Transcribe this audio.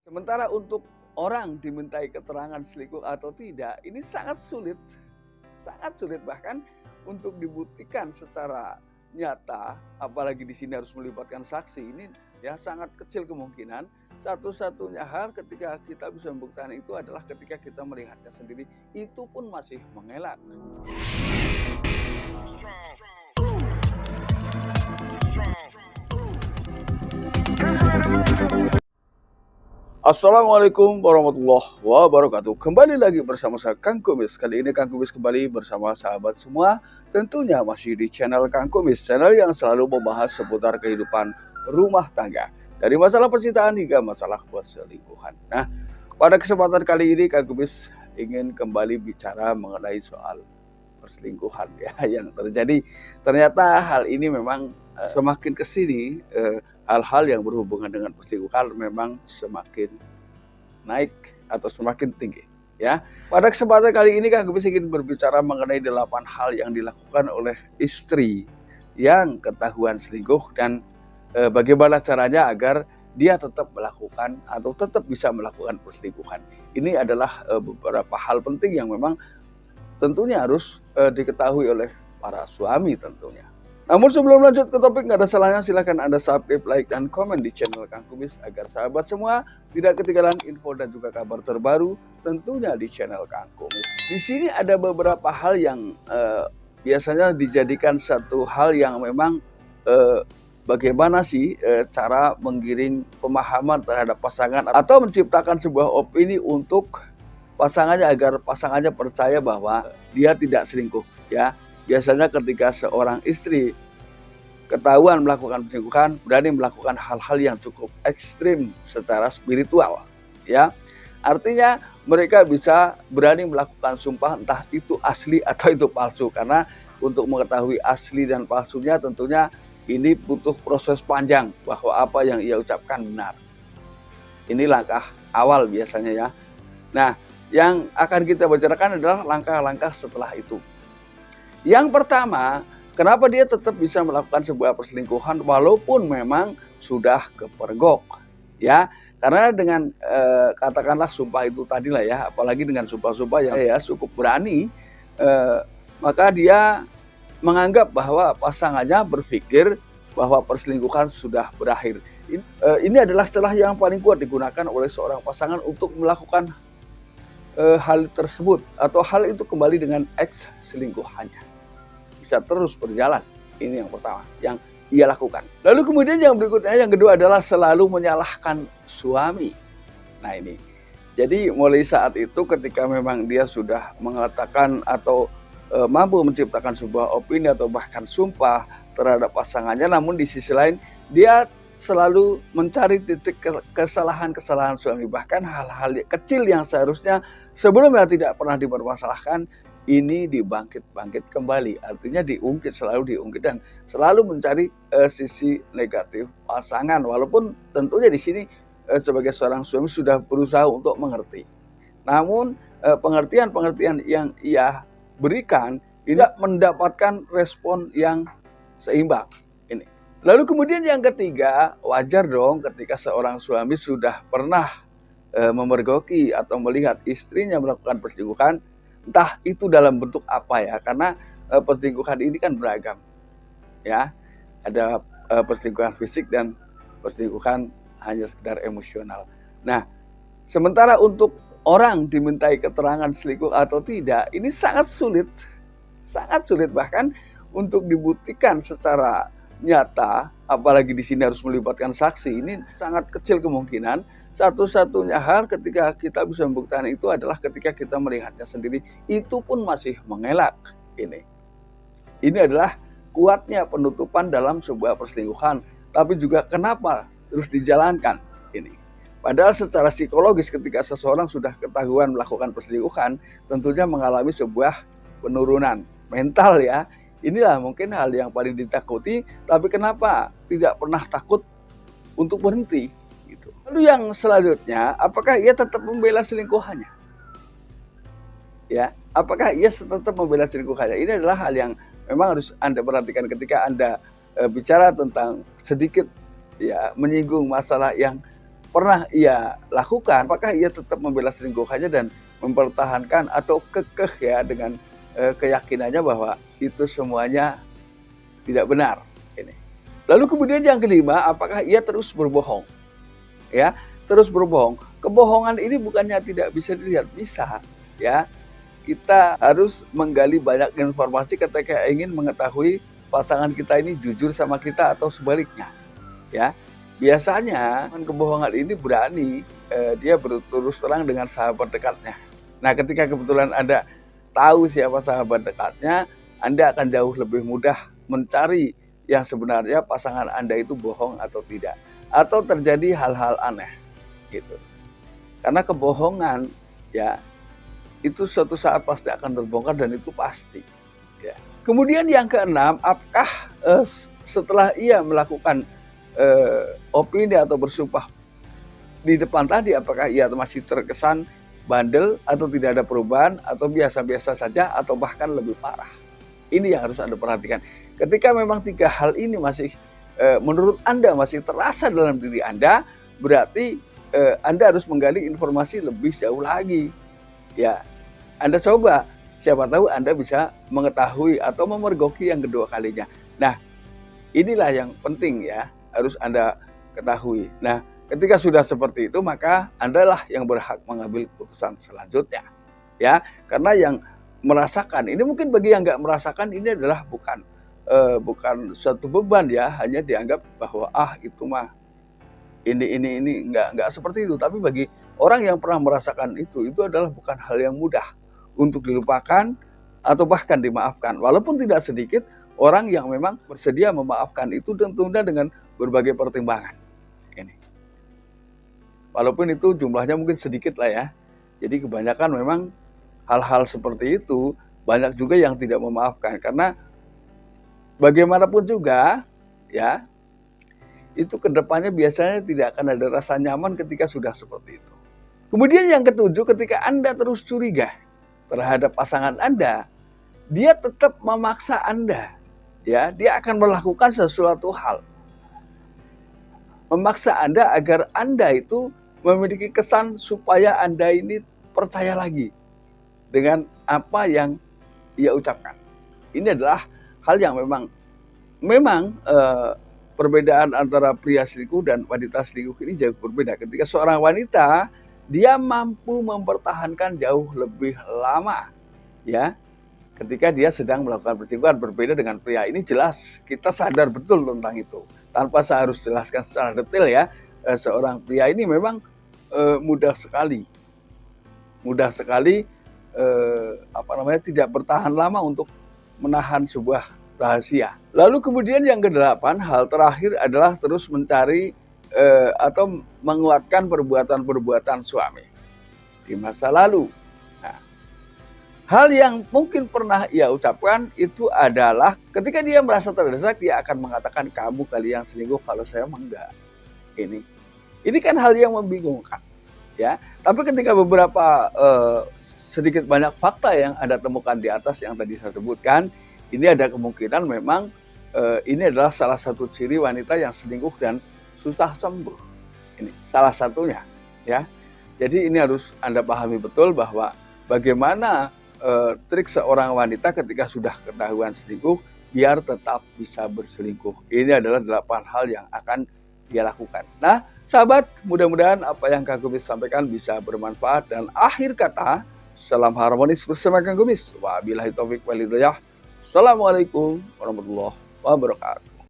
Sementara untuk orang dimintai keterangan selingkuh atau tidak, ini sangat sulit bahkan untuk dibuktikan secara nyata, apalagi di sini harus melibatkan saksi. Ini ya sangat kecil kemungkinan. Satu-satunya hal ketika kita bisa membuktikan itu adalah ketika kita melihatnya sendiri, itu pun masih mengelak. Assalamualaikum warahmatullahi wabarakatuh. Kembali lagi bersama saya Kang Kumis. Kali ini Kang Kumis kembali bersama sahabat semua. Tentunya masih di channel Kang Kumis, channel yang selalu membahas seputar kehidupan rumah tangga, dari masalah percintaan hingga masalah perselingkuhan. Nah, pada kesempatan kali ini Kang Kumis ingin kembali bicara mengenai soal perselingkuhan ya yang terjadi. Ternyata hal ini memang semakin kesini hal-hal yang berhubungan dengan perselingkuhan memang semakin naik atau semakin tinggi ya. Pada kesempatan kali ini Kang Gubis ingin berbicara mengenai 8 hal yang dilakukan oleh istri yang ketahuan selingkuh dan bagaimana caranya agar dia tetap melakukan atau tetap bisa melakukan perselingkuhan. Ini adalah beberapa hal penting yang memang tentunya harus diketahui oleh para suami tentunya. Namun sebelum lanjut ke topik, nggak ada salahnya silahkan Anda subscribe, like, dan komen di channel Kang Kumis agar sahabat semua tidak ketinggalan info dan juga kabar terbaru tentunya di channel Kang Kumis. Di sini ada beberapa hal yang biasanya dijadikan satu hal yang memang bagaimana sih cara menggiring pemahaman terhadap pasangan atau menciptakan sebuah opini untuk pasangannya agar pasangannya percaya bahwa dia tidak selingkuh ya. Biasanya ketika seorang istri ketahuan melakukan perselingkuhan, berani melakukan hal-hal yang cukup ekstrim secara spiritual ya. Artinya mereka bisa berani melakukan sumpah entah itu asli atau itu palsu, karena untuk mengetahui asli dan palsunya tentunya ini butuh proses panjang bahwa apa yang ia ucapkan benar. Ini langkah awal biasanya ya. Nah, yang akan kita bicarakan adalah langkah-langkah setelah itu. Yang pertama, kenapa dia tetap bisa melakukan sebuah perselingkuhan walaupun memang sudah kepergok ya. Karena dengan katakanlah sumpah itu tadi lah ya, apalagi dengan sumpah-sumpah yang ya cukup berani, maka dia menganggap bahwa pasangannya berpikir bahwa perselingkuhan sudah berakhir. Ini adalah celah yang paling kuat digunakan oleh seorang pasangan untuk melakukan hal tersebut atau hal itu kembali dengan ex selingkuhannya. Bisa terus berjalan. Ini yang pertama yang ia lakukan. Lalu kemudian yang berikutnya, yang kedua adalah selalu menyalahkan suami. Nah ini, jadi mulai saat itu ketika memang dia sudah mengatakan atau mampu menciptakan sebuah opini atau bahkan sumpah terhadap pasangannya, namun di sisi lain dia selalu mencari titik kesalahan-kesalahan suami, bahkan hal-hal kecil yang seharusnya sebelumnya tidak pernah dipermasalahkan, ini dibangkit kembali. Artinya selalu diungkit dan selalu mencari sisi negatif pasangan, walaupun tentunya di sini sebagai seorang suami sudah berusaha untuk mengerti. Namun pengertian-pengertian yang ia berikan tidak mendapatkan respon yang seimbang. Ini. Lalu kemudian yang ketiga, wajar dong ketika seorang suami sudah pernah memergoki atau melihat istrinya melakukan perselingkuhan, entah itu dalam bentuk apa ya, karena perselingkuhan ini kan beragam ya. Ada perselingkuhan fisik dan perselingkuhan hanya sekedar emosional. Nah, sementara untuk orang dimintai keterangan selingkuh atau tidak, ini sangat sulit bahkan untuk dibuktikan secara nyata, apalagi di sini harus melibatkan saksi. Ini sangat kecil kemungkinan. Satu-satunya hal ketika kita bisa membuktikan itu adalah ketika kita melihatnya sendiri, itu pun masih mengelak. Ini adalah kuatnya penutupan dalam sebuah perselingkuhan, tapi juga kenapa terus dijalankan ini. Padahal secara psikologis ketika seseorang sudah ketahuan melakukan perselingkuhan, tentunya mengalami sebuah penurunan mental ya. Inilah mungkin hal yang paling ditakuti, tapi kenapa tidak pernah takut untuk berhenti? Lalu yang selanjutnya, apakah ia tetap membela selingkuhannya? Ya, apakah ia tetap membela selingkuhannya? Ini adalah hal yang memang harus Anda perhatikan ketika Anda bicara tentang sedikit ya menyinggung masalah yang pernah ia lakukan, apakah ia tetap membela selingkuhannya dan mempertahankan atau kekeh ya dengan keyakinannya bahwa itu semuanya tidak benar. Ini. Lalu kemudian yang kelima, apakah ia terus berbohong? Ya, terus berbohong. Kebohongan ini bukannya tidak bisa dilihat, bisa. Ya, kita harus menggali banyak informasi ketika ingin mengetahui pasangan kita ini jujur sama kita atau sebaliknya. Ya, biasanya kebohongan ini berani dia berterus terang dengan sahabat dekatnya. Nah, ketika kebetulan Anda tahu siapa sahabat dekatnya, Anda akan jauh lebih mudah mencari yang sebenarnya pasangan Anda itu bohong atau tidak, atau terjadi hal-hal aneh gitu. Karena kebohongan ya itu suatu saat pasti akan terbongkar dan itu pasti. Ya. Kemudian yang keenam, apakah setelah ia melakukan opini atau bersumpah di depan tadi, apakah ia masih terkesan bandel atau tidak ada perubahan atau biasa-biasa saja atau bahkan lebih parah. Ini yang harus Anda perhatikan. Ketika memang tiga hal ini masih menurut Anda masih terasa dalam diri Anda, berarti Anda harus menggali informasi lebih jauh lagi. Ya, Anda coba, siapa tahu Anda bisa mengetahui atau memergoki yang kedua kalinya. Nah, inilah yang penting ya, harus Anda ketahui. Nah, ketika sudah seperti itu, maka Anda lah yang berhak mengambil keputusan selanjutnya. Ya, karena yang merasakan, ini mungkin bagi yang nggak merasakan ini adalah bukan suatu beban ya, hanya dianggap bahwa itu mah ini nggak seperti itu. Tapi bagi orang yang pernah merasakan itu adalah bukan hal yang mudah untuk dilupakan atau bahkan dimaafkan. Walaupun tidak sedikit orang yang memang bersedia memaafkan itu tentunya dengan berbagai pertimbangan. Ini. Walaupun itu jumlahnya mungkin sedikit lah ya. Jadi kebanyakan memang hal-hal seperti itu banyak juga yang tidak memaafkan. Karena bagaimanapun juga ya, itu kedepannya biasanya tidak akan ada rasa nyaman ketika sudah seperti itu. Kemudian yang ketujuh, ketika Anda terus curiga terhadap pasangan Anda, dia tetap memaksa Anda. Ya, dia akan melakukan sesuatu hal. Memaksa Anda agar Anda itu memiliki kesan supaya Anda ini percaya lagi dengan apa yang ia ucapkan. Ini adalah hal yang memang perbedaan antara pria selingkuh dan wanita selingkuh ini jauh berbeda. Ketika seorang wanita dia mampu mempertahankan jauh lebih lama, ya, ketika dia sedang melakukan perselingkuhan, berbeda dengan pria. Ini jelas kita sadar betul tentang itu. Tanpa saya harus jelaskan secara detail ya, seorang pria ini memang mudah sekali tidak bertahan lama untuk menahan sebuah rahasia. Lalu kemudian yang kedelapan, hal terakhir adalah terus mencari atau menguatkan perbuatan-perbuatan suami di masa lalu. Nah, hal yang mungkin pernah ia ucapkan itu adalah ketika dia merasa terdesak, dia akan mengatakan, kamu kali yang selingkuh, kalau saya mah enggak. Ini kan hal yang membingungkan, ya. Tapi ketika beberapa sedikit banyak fakta yang Anda temukan di atas yang tadi saya sebutkan, ini ada kemungkinan memang ini adalah salah satu ciri wanita yang selingkuh dan susah sembuh. Ini salah satunya, ya. Jadi ini harus Anda pahami betul bahwa bagaimana trik seorang wanita ketika sudah ketahuan selingkuh biar tetap bisa berselingkuh. Ini adalah 8 hal yang akan dia lakukan. Nah, sahabat, mudah-mudahan apa yang Kang Kumis sampaikan bisa bermanfaat. Dan akhir kata, salam harmonis bersama Kang Kumis. Wabillahi taufik wal hidayah. Assalamualaikum warahmatullahi wabarakatuh.